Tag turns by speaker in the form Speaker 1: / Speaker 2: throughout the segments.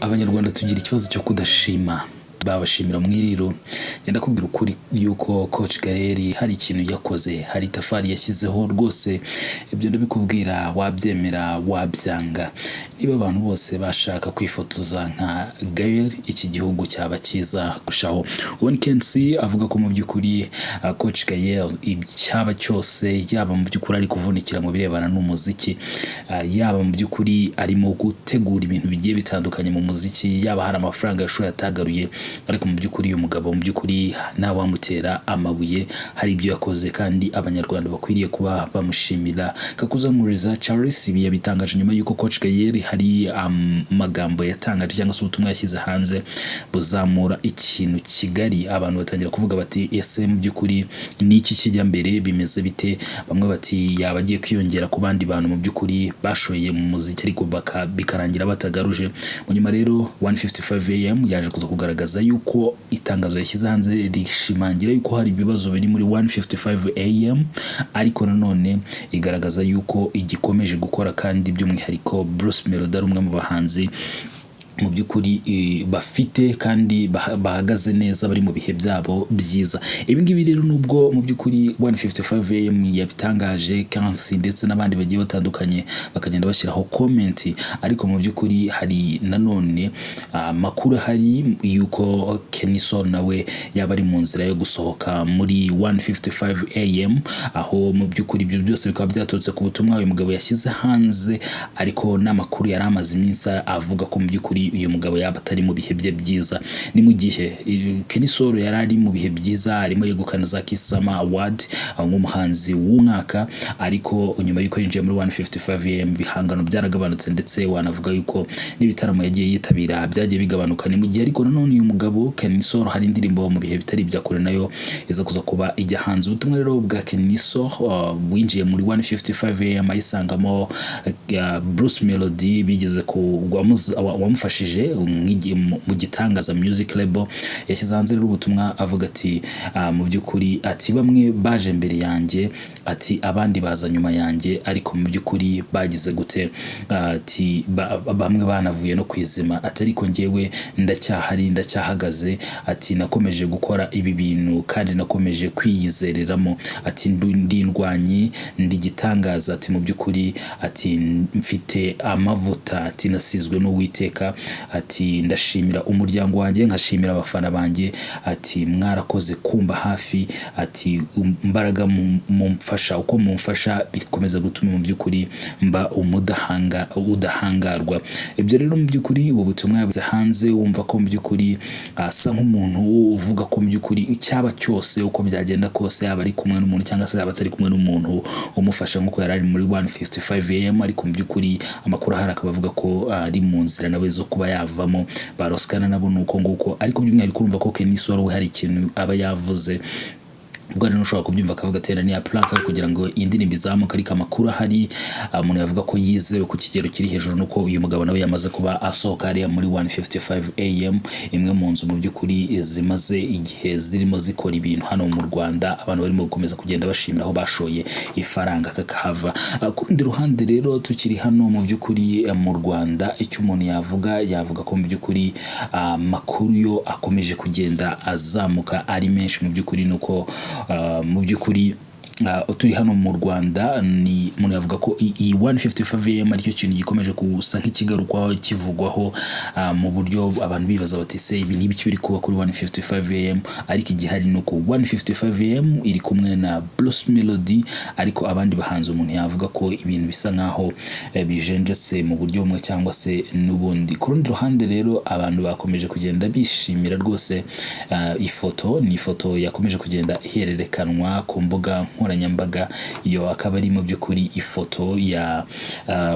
Speaker 1: Abanyarwanda tugira ikibazo cyo kudashima, babashimira mwiriro. Yenda kubwira ukuri yuko Coach Gael hari ikintu yakoze, hari tafari yashyizeho rwose. Ibyo ndabikubwira wabyemera wabyanga. Niba abantu bose bashaka kwifotoza nka Gael, iki gihugu cyaba cyiza kurushaho. Ubona kenshi avuga ko mu by'ukuri Coach Gael icyaba cyose, yaba mu by'ukuri ari kuvunikira mu birebana n'umuziki, yaba mu by'ukuri arimo gutegura ibintu bigiye bitandukanye mu muziki, yaba hari amafaranga yashoye atagaruye, ariko mu by'ukuri uyu mugabo mu by'ukuri nta wamutera amabuye, hari ibyo yakoze kandi abanyarwanda bakwiriye kuba bamushimira. Kakuzamuriza Charles ibi yabitangaje nyuma y'uko Coach Gael hari amagambo yatangaje cyangwa se ubutumwa yashyize hanze buzamura ikintu Kigali. Abantu batangira kuvuga bati ese mu by'ukuri ni iki kijya mbere, bimeze bite? Bamwe bati yaba agiye kwiyongera ku bandi bantu mu by'ukuri bashoye mu muziki ariko bikarangira batagaruje. Mu nyuma rero 155am yaje kuza kugaragaza yuko itangazo yashyize hanze rishimangira yuko hari ibibazo biri muri 155am, ariko nanone igaragaza yuko igikomeje gukora kandi by'umwihariko Bruce Melody ari umwe mu bahanzi mu by'ukuri bafite kandi bahagaze neza, bari mu bihe byabo byiza. Ibi ngibi rero nubwo mu by'ukuri 155am yabitangaje kenshi ndetse n'abandi bagiye batandukanye bakagenda bashyiraho comment, ariko mu by'ukuri hari nanone makuru hari yuko Kenshi nawe yaba ari mu nzira yo gusohoka muri 155am, aho mu by'ukuri ibyo byose bikaba byaturutse ku butumwa uyu mugabo yashyize hanze, ariko n'amakuru yari amaze iminsi avuga ko mu by'ukuri uyu mugabo yaba atari mu bihe bye byiza. Ni mu gihe Kenshi yari ari mu bihe byiza, arimo yegukana za Kisama Award nk'umuhanzi w'umwaka, ariko nyuma y'uko yinjiye muri 155am bihangano byaragabanutse ndetse wanavuga yuko n'ibitaramo yagiye yitabira byagiye bigabanuka. Ni mu gihe ariko nanone uyu mugabo Kenshi hari indirimbo mu bihe bitari bya kure nayo iza kuza kuba ijya hanze. Ubutumwa rero bwa Kenshi winjiye muri 155am ayisangamo Bruce Melody bigeze ku wamufashije mu gitangaza music label. Yashyize hanze rero ubutumwa avuga ati mu by'ukuri ati bamwe baje mbere yanjye, ati abandi baza nyuma yanjye, ariko mu by'ukuri bagize gute, ati bamwe banavuye no kwizima, ati ariko njyewe ndacyahari ndacyahagaze, ati nakomeje gukora ibi bintu kandi nakomeje kwiyizereramo, ati ndindwanyi ndi gitangaza, ati mu by'ukuri ati mfite amavuta, ati nasizwe n'Uwiteka, ati ndashimira umuryango wanjye nkashimira abafana banjye, ati mwarakoze kumba hafi, ati imbaraga mumfasha, uko mumfasha bikomeza gutuma mu by'ukuri mba udahangarwa. Ibyo rero mu by'ukuri ubu butumwa yabuze hanze, wumva ko mu by'ukuri asa nk'umuntu uvuga ko mu by'ukuri icyaba cyose uko byagenda kose, yaba ari kumwe n'umuntu cyangwa se yaba atari kumwe n'umuntu umufasha nk'uko yari ari muri 155am, ariko mu by'ukuri amakuru ahari akaba avuga ko ari mu nzira nawe zo kuba yavamo, baroskana nabo nuko nguko. Ariko by'umwihariko urumva ko Kenshi we hari ikintu aba yavuze ubwo rero ushobora kubyumva akavuga atera ni planka kugira ngo indirimbo izamuka, ariko amakuru ahari umuntu yavuga ko yizewe ku kigero kiri hejuru nuko uyu mugabo nawe yamaze kuba asohoka ari muri 155am, imwe mu nzu mu by'ukuri zimaze igihe zirimo zikora ibintu hano mu Rwanda, abantu barimo gukomeza kugenda bashimira aho bashoye ifaranga kakahava. Ku rundi ruhande rero tukiri hano mu by'ukuri mu Rwanda, icyo umuntu yavuga ko mu by'ukuri makuru yo akomeje kugenda azamuka ari menshi. Mu by'ukuri nuko mu by'ukuri turi hano mu Rwanda, ni umuntu yavuga ko iyi 155am aricyo kintu gikomeje gusa nk'ikigarukwaho kivugwaho mu buryo abantu bibaza bati se ibi ni ibiki biri kuba kuri 155am, ariko igihari nuko 155am iri kumwe na Bruce Melody, ariko abandi bahanze umuntu yavuga ko ibintu bisa nkaho bijenjetse mu buryo bumwe cyangwa se n'ubundi. Ku rundi ruhande rero abantu bakomeje kugenda bishimira rwose ifoto, ni ifoto yakomeje kugenda ihererekanwa ku mbuga nkoranyambaga. Iyo akaba ari mu by'ukuri ifoto ya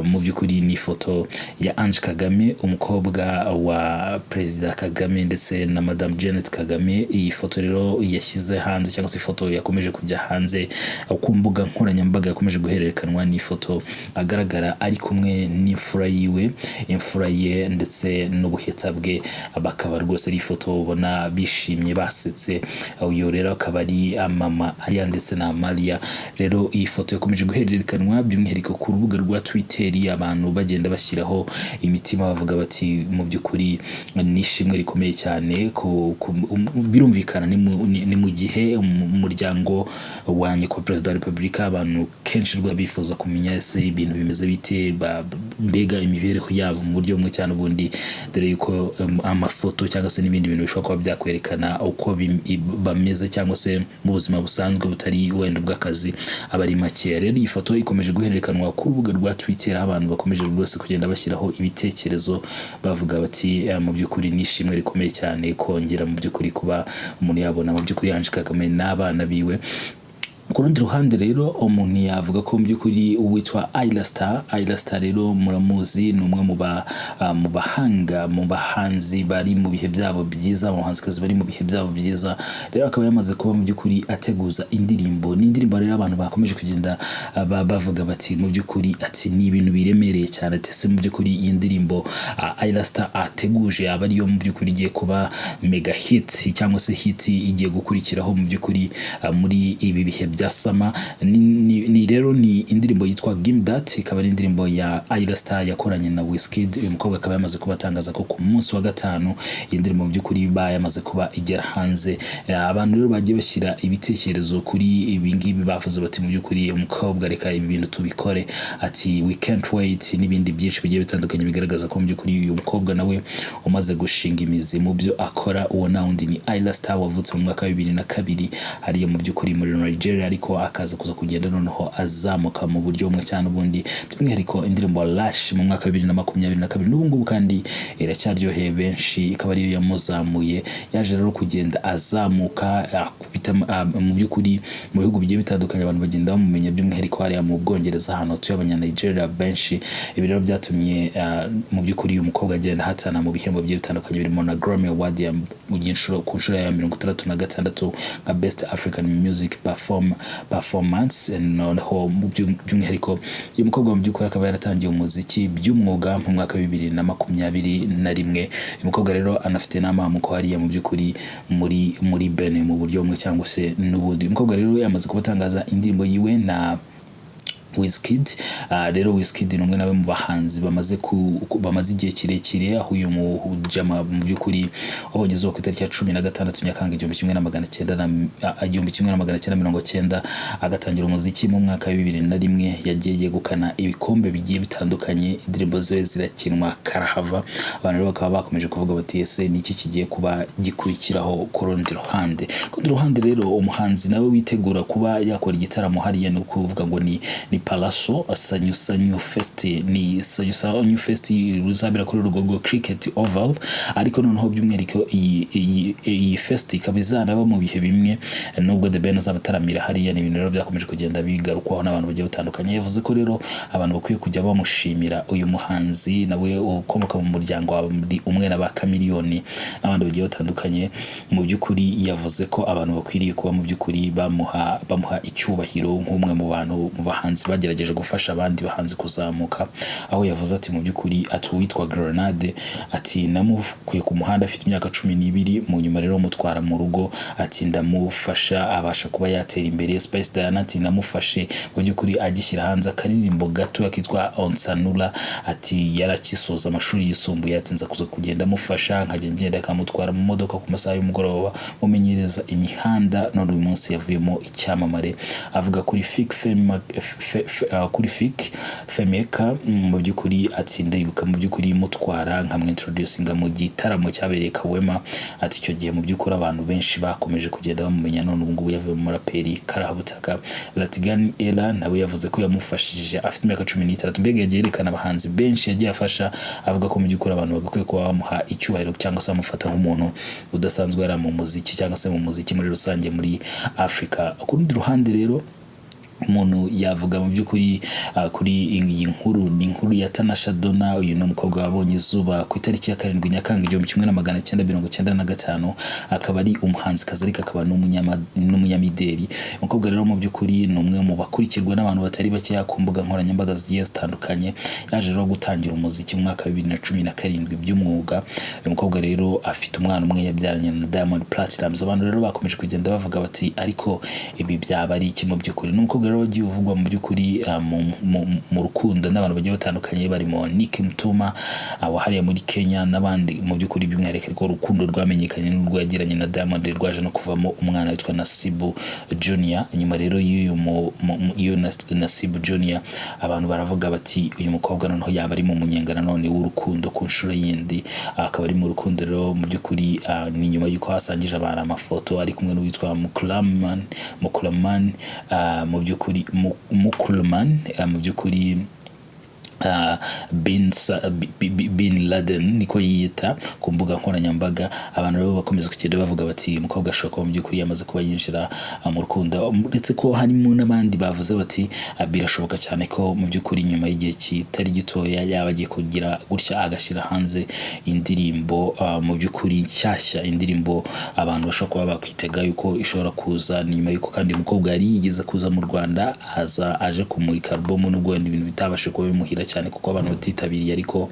Speaker 1: mu by'ukuri ni ifoto ya Ange Kagame, umukobwa wa Perezida Kagame ndetse na Madame Janet Kagame. Iyi foto rero yashyize hanze cyangwa se ifoto yakomeje kujya hanze ku mbuga nkoranyambaga, yakomeje guhererekanwa. Ni ifoto agaragara ari kumwe n'imfura yiwe, imfura ye ndetse n'ubuheta bwe, bakaba rwose ari ifoto ubona bishimye basetse. Uyu rero akaba ari mama Ayra ndetse na Somalia. Rero iyi foto yakomeje guhererekanwa by'umwihariko ku rubuga rwa Twitter, abantu bagenda bashyiraho imitima bavuga bati mu by'ukuri nishimwe rikomeye cyane birumvikana ni mu gihe umuryango wa nyakubahwa perezida wa repubulika abantu kenshi bifuza kumenya ese ibintu bimeze bite, mbega imibereho yabo mu buryo bumwe cyane ubundi, dore yuko amafoto cyangwa se n'ibindi bintu bishobora kuba byakwerekana uko bameze cyangwa se mu buzima busanzwe butari wenda bw'akazi aba ari make. Rero iyi foto ikomeje guhererekanwa ku rubuga rwa Twitter, abantu bakomeje rwose kugenda bashyiraho ibitekerezo bavuga bati mu by'ukuri nishimwe rikomeye cyane kongera mu by'ukuri kuba umuntu yabona mu by'ukuri Ange Kagame n'abana biwe. Ku rundi ruhande rero umuntu yavuga ko mu by'ukuri uwitwa Ayra rero muramuzi, ni umwe mu bahanga mu bahanzi bari mu bihe byabo byiza, mu bahanzikazi bari mu bihe byabo byiza. Rero akaba yamaze kuba mu by'ukuri ateguza indirimbo rero abantu bakomeje kugenda bavuga bati mu by'ukuri ati ni ibintu biremereye cyane, ese mu by'ukuri iyi ndirimbo Ayra ateguje aba ariyo mu by'ukuri igiye kuba mega hit cyangwa se hit igiye gukurikiraho mu by'ukuri muri ibi bihe bya sama. Rero ni indirimbo yitwa Give That, ikaba ari indirimbo ya Ayra yakoranye na Wizkid. Uyu mukobwa akaba yamaze kubatangaza ko ku munsi wa gatanu iyi ndirimbo mu by'ukuri yamaze kuba igera hanze. Abantu rero bagiye bashyira ibitekerezo kuri ibi ngibi, bavuze bati mu by'ukuri umukobwa reka ibi bintu tubikore, ati we can't wait, n'ibindi byinshi bigiye bitandukanye bigaragaza ko mu by'ukuri uyu mukobwa nawe umaze gushinga imizi mu byo akora. Uwo nawundi ni Ayra wavutse mu mwaka wa 2002 hariya mu by'ukuri muri Nigeria, ariko akaza kuza kugenda noneho azamuka mu buryo bumwe cyane ubundi, by'umwihariko indirimbo Lash mu mwaka wa 2022 n'ubu ngubu kandi iracyaryoheye benshi, ikaba ariyo yamuzamuye. Yaje rero kugenda azamuka mu by'ukuri mu bihugu bigiye bitandukanye, abantu bagenda bamumenya by'umwihariko hariya mu Bwongereza hano tuye abanya-Nigeria benshi. Ibi rero byatumye mu by'ukuri uyu mukobwa agenda hatana mu bihembo bigiye bitandukanye birimo na Grammy Award ku nshuro ya 66 nka Best African Music Performance. Noneho by'umwihariko uyu mukobwa mu by'ukuri akaba yaratangiye umuziki by'umwuga mu mwaka wa 2021. Uyu mukobwa rero anafite n'amamuko hariya mu by'ukuri muri Benin mu buryo bumwe cyangwa se n'ubundi. Uyu mukobwa rero yamaze kubatangaza indirimbo yiwe na Wizkid. Rero Wizkid ni umwe nawe mu bahanzi bamaze igihe kirekire, aho uyu mujama mu by'ukuri wabonye izuba ku itariki ya 16 Nyakanga 1990 agatangira umuziki mu mwaka wa 2001. Yagiye yegukana ibikombe bigiye bitandukanye, indirimbo ze zirakinwa karahava. Abantu rero bakaba bakomeje kuvuga bati ese niki kigiye kuba gikurikiraho ku rundi ruhande. Rero umuhanzi nawe witegura kuba yakora igitaramo hariya, no kuvuga ngo ni Palaso Sanyu Fest, ni Sanyu Fest ruzabera kuri Rugogo Cricket Oval, ariko noneho by'umwihariko iyi fest ikaba izanaba mu bihe bimwe nubwo The Ben azabataramira hariya. Ni ibintu rero byakomeje kugenda bigarukwaho n'abantu bagiye batandukanye. Yavuze ko rero abantu bakwiye kujya bamushimira uyu muhanzi nawe ukomoka mu muryango wa umwe na ba Chameleone n'abandi bagiye batandukanye. Mu by'ukuri yavuze ko abantu bakwiriye kuba mu by'ukuri bamuha icyubahiro nk'umwe mu bahanzi bagerageje gufasha abandi bahanzi kuzamuka, aho yavuze ati mu by'ukuri uwitwa Grenade ati namukuye ku muhanda afite imyaka 12, mu nyuma rero mutwara mu rugo, ati ndamufasha abasha kuba yatera imbere. Spice Diana ati namufashe mu by'ukuri agishyira hanze akaririmbo gato akitwa Onsanula, ati yarakisoza amashuri yisumbuye, ati nza kuza kugenda amufasha nkajya ngenda akamutwara mu modoka ku masaha y'umugoroba mumenyereza imihanda. None uyu munsi yavuyemo icyamamare. Avuga kuri Femeka mu by'ukuri ati ndayibuka mu by'ukuri mutwara nkamwintroducinga mu gitaramo cyabereye Kawema, ati icyo gihe mu by'ukuri abantu benshi bakomeje kugenda bamumenya. None ubu ngubu yavuye mu raperi karahabutaka Latigan Ella nawe yavuze ko yamufashije afite imyaka 16. Mbega yagiye yerekana abahanzi benshi yagiye afasha, avuga ko mu by'ukuri abantu bagakwiye kuba bamuha icyubahiro cyangwa se amufata nk'umuntu udasanzwe yari mu muziki cyangwa se mu muziki muri rusange muri Afrika. Ku rundi ruhande rero umuntu yavuga mu by'ukuri kuri iyi nkuru ni inkuru ya Tanasha Donna. Uyu ni umukobwa wabonye izuba ku itariki ya 7 Nyakanga 1995, akaba ari umuhanzikazi ariko akaba n'umunyamideli. Umukobwa rero mu by'ukuri ni umwe mu bakurikirwa n'abantu batari bake ku mbuga nkoranyambaga zigiye zitandukanye. Yaje rero gutangira umuziki mu mwaka wa 2017 by'umwuga. Uyu mukobwa rero afite umwana umwe yabyaranye na Diamond Platnumz. Abantu rero bakomeje kugenda bavuga bati ariko ibi byaba ari iki mu by'ukuri. N'umukobwa rero wagiye uvugwa mu by'ukuri mu rukundo n'abantu bagiye batandukanye barimo Nick Mutuma wahariye muri Kenya n'abandi. Mu by'ukuri by'umwihariko ko urukundo rwamenyekanye n'urwo yagiranye na Diamond rwaje no kuvamo umwana witwa Nasibu Junior. Nyuma rero y'uyu Nasibu Junior abantu baravuga bati uyu mukobwa noneho yaba ari mu munyenga nanone w'urukundo ku nshuro yindi. Akaba ari mu rukundo rero mu by'ukuri ni nyuma y'uko hasangije abantu amafoto ari kumwe n'uwitwa Mukulaman mu by'ukuri mu by'ukuri Bin Laden niko yiyita ku mbuga nkoranyambaga. Abantu rero bakomeza kugenda bavuga bati umukobwa ashobora kuba mu by'ukuri yamaze kuba yinjira mu rukundo, ndetse ko harimo n'abandi bavuze bati birashoboka cyane ko mu by'ukuri nyuma y'igihe kitari gitoya yaba agiye kugira gutya agashyira hanze indirimbo mu by'ukuri nshyashya, indirimbo abantu bashobora kuba bakwitega yuko ishobora kuza. Ni nyuma y'uko kandi umukobwa yari yigeze kuza mu Rwanda aje kumurika album, nubwo ibintu bitabashe kuba bimuhira cyane kuko abantu batitabiriye, ariko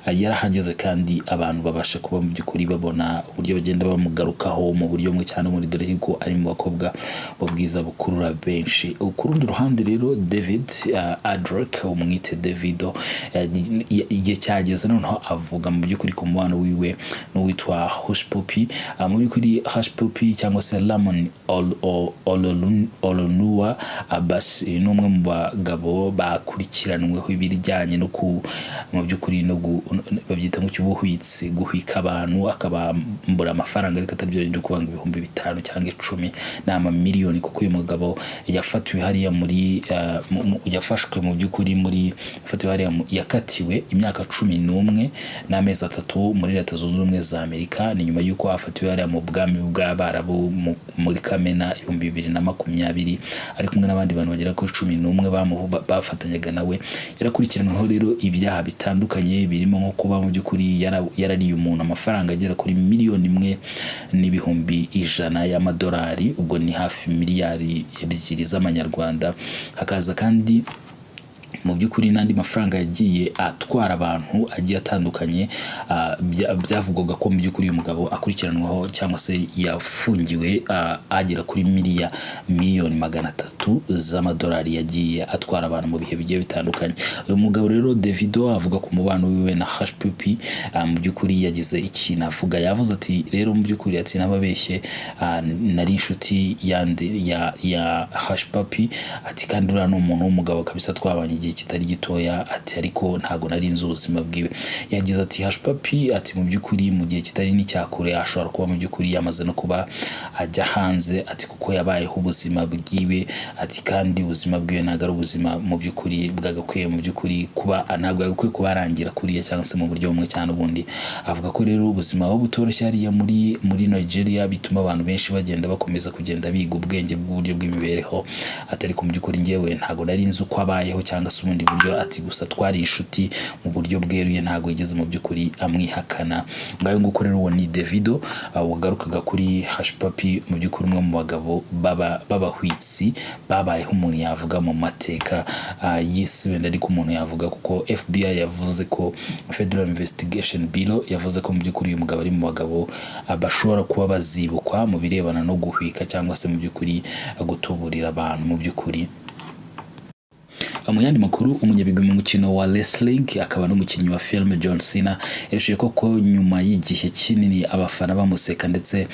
Speaker 1: yarahageze kandi abantu babasha kuba mu by'ukuri babona uburyo bagenda bamugarukaho mu buryo bumwe cyane muri, dore ko ari mu bakobwa b'ubwiza bukurura benshi. Ku rundi ruhande rero David Adrick umwite Davido igihe cyageze noneho avuga mu by'ukuri ku mubano wiwe n'uwitwa Hush Puppy. Mu by'ukuri Hush Puppy cyangwa se Lamon Olonuwa Abbas ni umwe mu bagabo bakurikiranweho ibijyanye no mu by'ukuri no babyita nk'ubuhwitsi, guhwika abantu akabambura amafaranga ariko atari byo kubanga 5,000 cyangwa 10 n'amamiliyoni, kuko uyu mugabo yafatiwe hariya muri yafashwe mu by'ukuri muri yafatiwe hariya yakatiwe imyaka 11 n'amezi 3 muri Leta Zunze Ubumwe za Amerika. Ni nyuma y'uko afatiwe hariya mu bwami bw'Abarabu muri Kamena 2020 ari kumwe n'abandi bantu bagera kuri 11 bafatanyaga nawe. Yarakurikiranweho rero ibyaha bitandukanye birimo nko kuba mu by'ukuri yarariye umuntu amafaranga agera kuri 1,100,000 y'amadolari, ubwo ni hafi miliyari 2 z'amanyarwanda. Hakaza kandi mu by'ukuri n'andi mafaranga yagiye atwara abantu agiye atandukanye. Byavugwaga ko mu by'ukuri uyu mugabo akurikiranwaho cyangwa se yafungiwe agera kuri miliyoni 300 z'amadolari yagiye atwara abantu mu bihe bigiye bitandukanye. Uyu mugabo rero Davido avuga ku mubano wiwe na Hush Puppy. Mu by'ukuri yagize ikintu avuga, yavuze ati rero mu by'ukuri ati nababeshye nari inshuti ya Hush Puppy ati kandi uriya ni umuntu w'umugabo kabisa twabanye igihe kitari gitoya ati ariko ntago nari nzi ubuzima bwiwe. Yagize ati Hush Puppy ati mu by'ukuri mu gihe kitari n'icyakure ashobora kuba mu by'ukuri yamaze no kuba ajya hanze ati kuko yabayeho ubuzima bwiwe ati kandi ubuzima bwiwe ntago ari ubuzima mu by'ukuri bwagakwiye mu by'ukuri kuba ntabwo yagakwiye kuba arangira kuriya cyangwa se mu buryo bumwe cyane ubundi. Avuga ko rero ubuzima bwo butoroshye hariya muri Nigeria bituma abantu benshi bagenda bakomeza kugenda biga ubwenge bw'uburyo bw'imibereho atari ku mu by'ukuri ngewe ntago nari nzi uko abayeho cyangwa se ubundi buryo ati gusa twari inshuti mu buryo bweruye ntago yigeze mu by'ukuri amwihakana. Ngayo nguko rero uwo ni Davido wagarukaga kuri Hush Puppy, mu by'ukuri umwe mu bagabo b'abahwitsi babayeho umuntu yavuga mu mateka y'isi wenda ariko umuntu yavuga, kuko FBI yavuze ko Federal Investigation Bureau yavuze ko mu by'ukuri uyu mugabo ari mu bagabo bashobora kuba bazibukwa mu birebana no guhwika cyangwa se mu by'ukuri gutuburira abantu mu by'ukuri. Mu yandi makuru, umunyabigwi mu mukino wa wrestling akaba n'umukinnyi wa film John Cena yashiye ko nyuma y'igihe kinini abafana bamuseka ndetse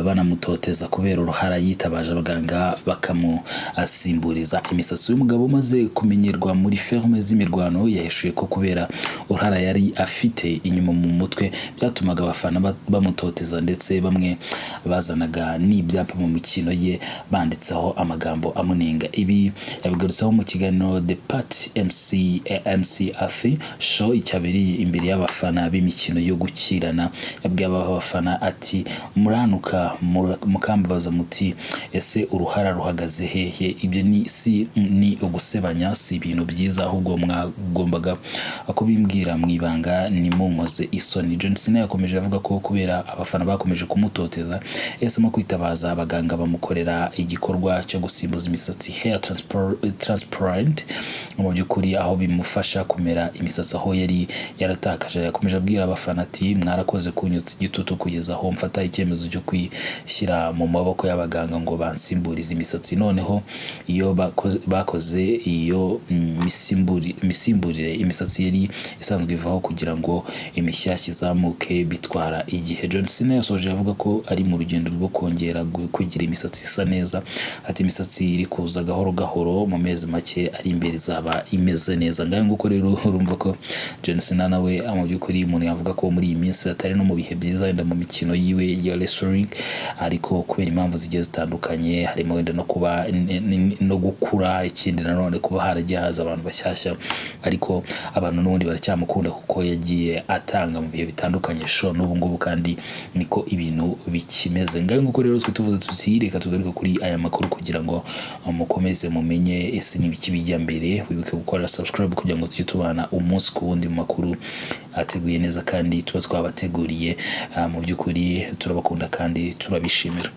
Speaker 1: banamutoteza kubera uruhara yitabaje abaganga bakamusimburiza imisatsi. Uyu mugabo umaze kumenyerwa muri filme z'imirwano yahishuye ko kubera uruhara yari afite inyuma mu mutwe byatumaga abafana bamutoteza ndetse bamwe bazanaga n'ibyapa mu mikino ye banditseho amagambo amunenga. Ibi yabigarutseho mu kiganiro the party MC Afi show icyabereye imbere y'abafana b'imikino yo gukirana yabwiye abafana ati muranuka mukambaza muti ese uruhara ruhagaze hehe ibyo ni ugusebanya si ibintu byiza ahubwo mwagombaga kubimbwira mwibanga nimunkoze isoni. John Cena yakomeje avuga ko kubera abafana bakomeje kumutoteza yahisemo kwitabaza abaganga bamukorera igikorwa cyo gusimbuza imisatsi hair transplant mu by'ukuri aho bimufasha kumera imisatsi aho yari yaratakaje. Yakomeje abwira abafana ati mwarakoze kunyutsa igitutu kugeza aho mfata icyemezo cyo kwishyira mu maboko y'abaganga ngo bansimburize imisatsi, noneho iyo bakoze iyo misimburire imisatsi yari isanzwe ivaho kugira ngo imishyashya izamuke bitwara igihe. John Cena yasoje avuga ko ari mu rugendo rwo kongera kugira imisatsi isa neza, ati imisatsi iri kuza gahoro gahoro mu mezi make ari imbere izaba imeze neza. Ngaho nguko rero urumva ko John Cena nawe mu by'ukuri umuntu yavuga ko muri iyi minsi atari no mu bihe byiza wenda mu mikino yiwe ya wrestling, ariko kubera impamvu zigiye zitandukanye harimo wenda no kuba no gukura, ikindi nanone kuba haragiye haza abantu bashyashya, ariko abantu n'ubundi baracyamukunda kuko yagiye atanga mu bihe bitandukanye show n'ubu ngubu kandi niko ibintu bikimeze. Ngaho nguko rero twe tuvuze tuti reka tugaruke kuri aya makuru kugira ngo mukomeze mumenye ese n'ibiki bijya mbere. Wibuke gukora subscribe kugira ngo tujye tubana umunsi ku wundi mu makuru ateguye neza kandi tuba twabateguriye. Mu by'ukuri turabakunda kandi turabishimira.